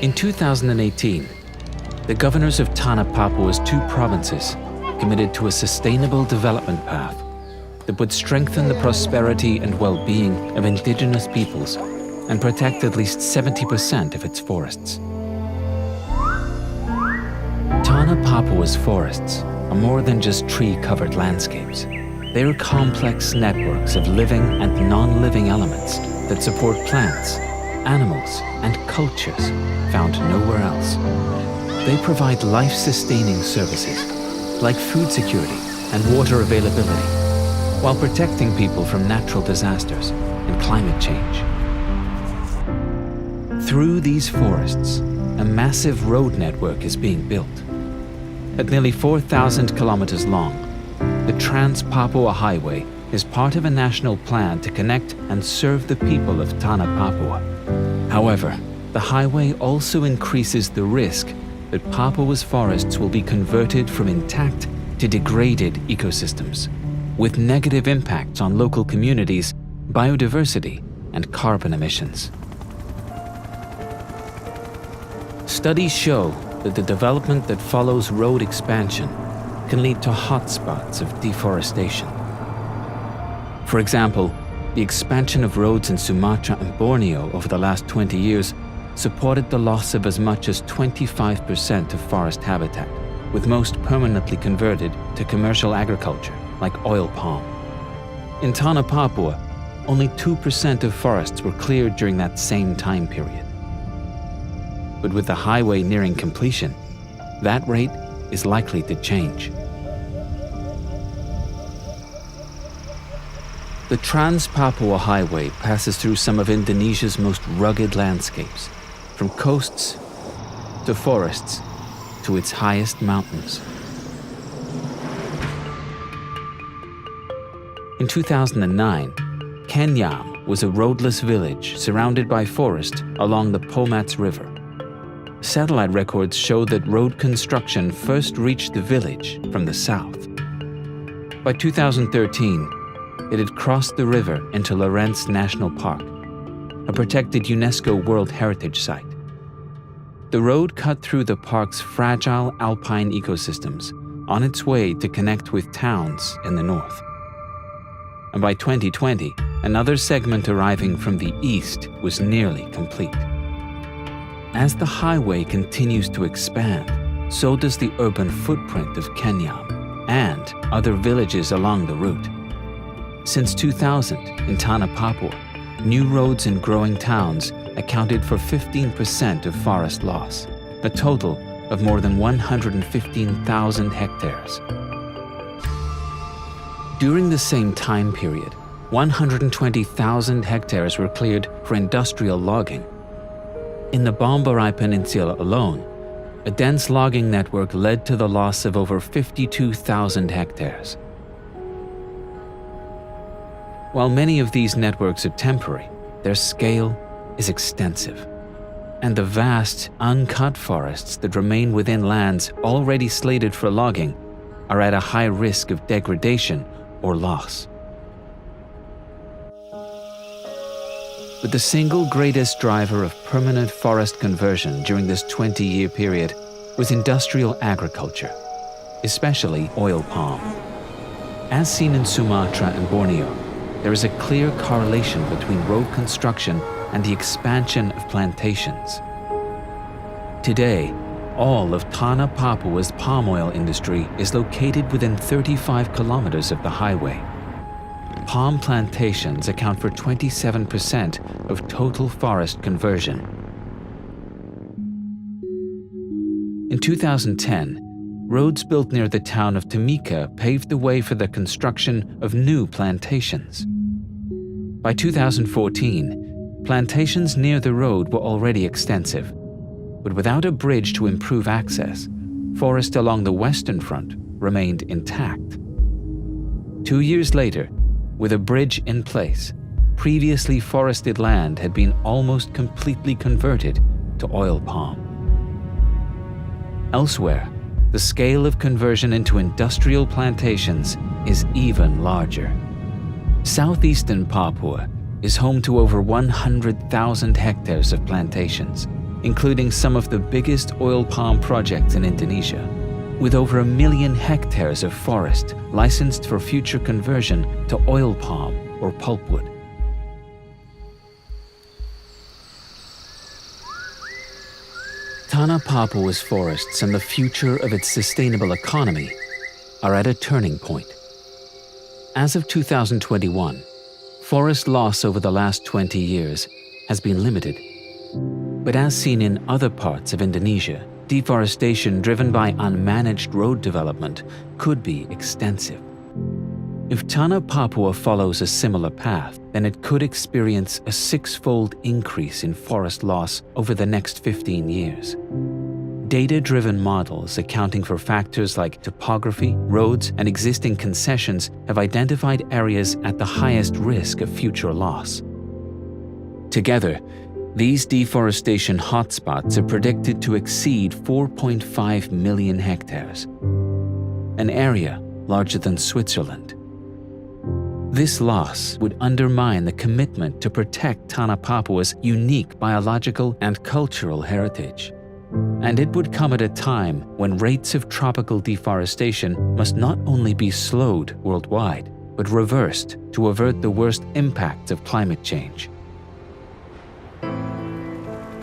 In 2018, the governors of Tanah Papua's 2 provinces committed to a sustainable development path that would strengthen the prosperity and well-being of indigenous peoples and protect at least 70% of its forests. Tanah Papua's forests are more than just tree-covered landscapes. They are complex networks of living and non-living elements that support plants, animals, and cultures found nowhere else. They provide life-sustaining services like food security and water availability, while protecting people from natural disasters and climate change. Through these forests, a massive road network is being built. At nearly 4,000 kilometers long, the Trans-Papua Highway is part of a national plan to connect and serve the people of Tanah Papua. However, the highway also increases the risk that Papua's forests will be converted from intact to degraded ecosystems, with negative impacts on local communities, biodiversity, and carbon emissions. Studies show that the development that follows road expansion can lead to hotspots of deforestation. For example, the expansion of roads in Sumatra and Borneo over the last 20 years supported the loss of as much as 25% of forest habitat, with most permanently converted to commercial agriculture like oil palm. In Tanah Papua, only 2% of forests were cleared during that same time period. But with the highway nearing completion, that rate is likely to change. The Trans-Papua Highway passes through some of Indonesia's most rugged landscapes, from coasts to forests to its highest mountains. In 2009, Kenyam was a roadless village surrounded by forest along the Pomats River. Satellite records show that road construction first reached the village from the south. By 2013, it had crossed the river into Lawrence National Park, a protected UNESCO World Heritage Site. The road cut through the park's fragile alpine ecosystems on its way to connect with towns in the north. And by 2020, another segment arriving from the east was nearly complete. As the highway continues to expand, so does the urban footprint of Kenyam and other villages along the route. Since 2000, in Tanah Papua, new roads in growing towns accounted for 15% of forest loss, a total of more than 115,000 hectares. During the same time period, 120,000 hectares were cleared for industrial logging. In the Bomberai Peninsula alone, a dense logging network led to the loss of over 52,000 hectares. While many of these networks are temporary, their scale is extensive. And the vast, uncut forests that remain within lands already slated for logging are at a high risk of degradation or loss. But the single greatest driver of permanent forest conversion during this 20-year period was industrial agriculture, especially oil palm. As seen in Sumatra and Borneo, there is a clear correlation between road construction and the expansion of plantations. Today, all of Tanah Papua's palm oil industry is located within 35 kilometers of the highway. Palm plantations account for 27% of total forest conversion. In 2010, roads built near the town of Timika paved the way for the construction of new plantations. By 2014, plantations near the road were already extensive, but without a bridge to improve access, forest along the western front remained intact. 2 years later, with a bridge in place, previously forested land had been almost completely converted to oil palm. Elsewhere, the scale of conversion into industrial plantations is even larger. Southeastern Papua is home to over 100,000 hectares of plantations, including some of the biggest oil palm projects in Indonesia, with over 1 million hectares of forest licensed for future conversion to oil palm or pulpwood. Tanah Papua's forests and the future of its sustainable economy are at a turning point. As of 2021, forest loss over the last 20 years has been limited. But as seen in other parts of Indonesia, deforestation driven by unmanaged road development could be extensive. If Tanah Papua follows a similar path, then it could experience a 6-fold increase in forest loss over the next 15 years. Data-driven models accounting for factors like topography, roads, and existing concessions have identified areas at the highest risk of future loss. Together, these deforestation hotspots are predicted to exceed 4.5 million hectares, an area larger than Switzerland. This loss would undermine the commitment to protect Tanah Papua's unique biological and cultural heritage. And it would come at a time when rates of tropical deforestation must not only be slowed worldwide, but reversed to avert the worst impacts of climate change.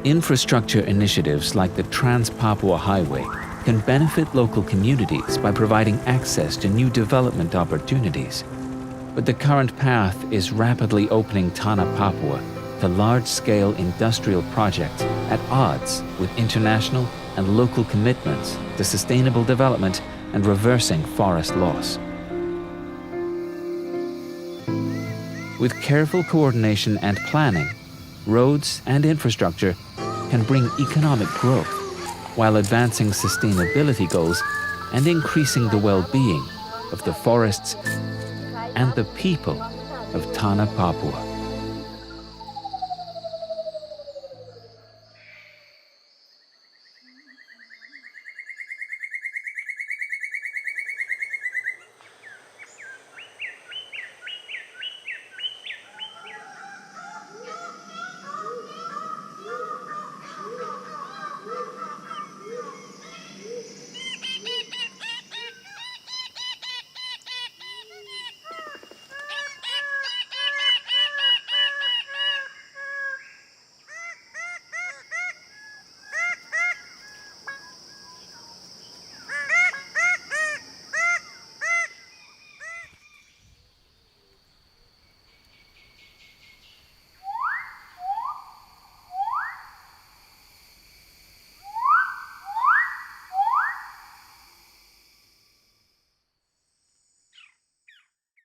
Infrastructure initiatives like the Trans-Papua Highway can benefit local communities by providing access to new development opportunities. But the current path is rapidly opening Tanah Papua to large-scale industrial projects at odds with international and local commitments to sustainable development and reversing forest loss. With careful coordination and planning, roads and infrastructure can bring economic growth while advancing sustainability goals and increasing the well-being of the forests and the people of Tanah Papua.